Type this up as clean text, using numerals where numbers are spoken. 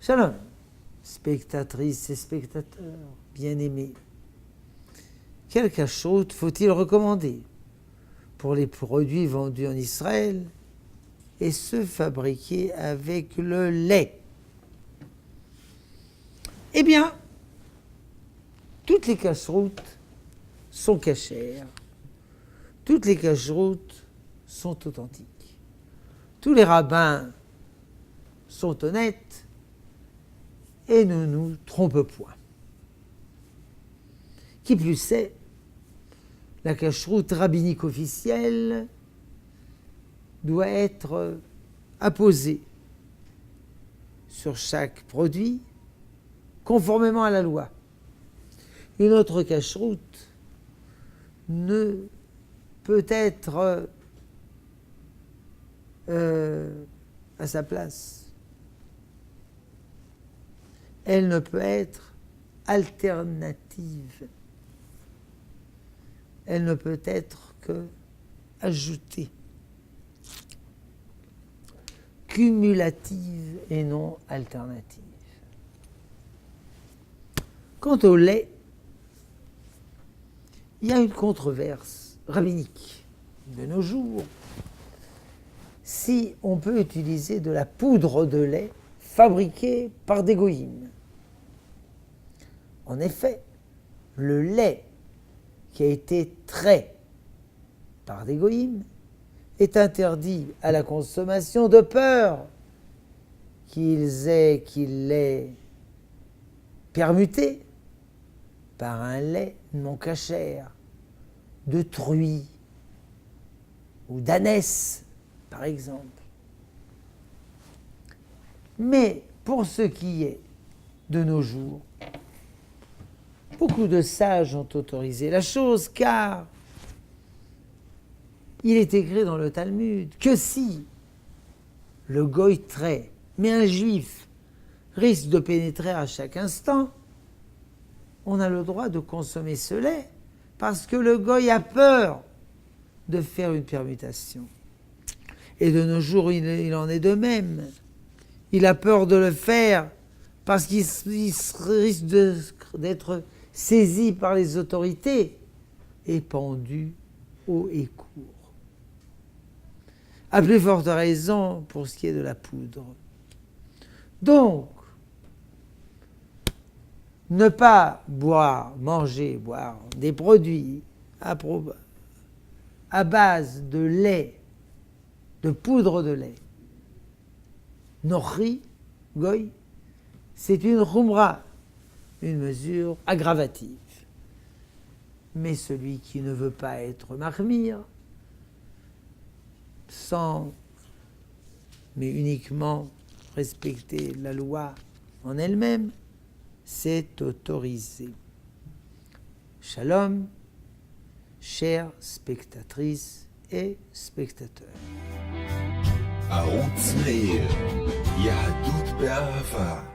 Shalom, spectatrices et spectateurs bien-aimés. Quelle cacheroute faut-il recommander pour les produits vendus en Israël et ceux fabriqués avec le lait? Eh bien, toutes les cacheroutes sont cachères. Toutes les cacheroutes sont authentiques. Tous les rabbins sont honnêtes et ne nous trompent point. Qui plus est, la cacheroute rabbinique officielle doit être apposée sur chaque produit conformément à la loi. Une autre cacheroute ne peut être à sa place. Elle ne peut être alternative. Elle ne peut être que ajoutée, cumulative et non alternative. Quant au lait, il y a une controverse rabbinique de nos jours. Si on peut utiliser de la poudre de lait fabriquée par des goïms. En effet, le lait qui a été trait par des goïms est interdit à la consommation de peur qu'il l'ait permuté par un lait non cachère, de truie ou d'ânesse, par exemple. Mais pour ce qui est de nos jours, beaucoup de sages ont autorisé la chose, car il est écrit dans le Talmud que si le goy trait, mais un juif, risque de pénétrer à chaque instant, on a le droit de consommer ce lait, parce que le goy a peur de faire une permutation. Et de nos jours, il en est de même. Il a peur de le faire parce qu'il risque d'être saisi par les autorités et pendu haut et court. À plus forte raison pour ce qui est de la poudre. Donc, ne pas boire des produits à base de lait, de poudre de lait, nourri, goy, c'est une khumra, une mesure aggravative. Mais celui qui ne veut pas être marmire, mais uniquement respecter la loi en elle-même, c'est autorisé. Shalom, chères spectatrices et spectateurs. ערוץ מאיר, יהדות באהבה.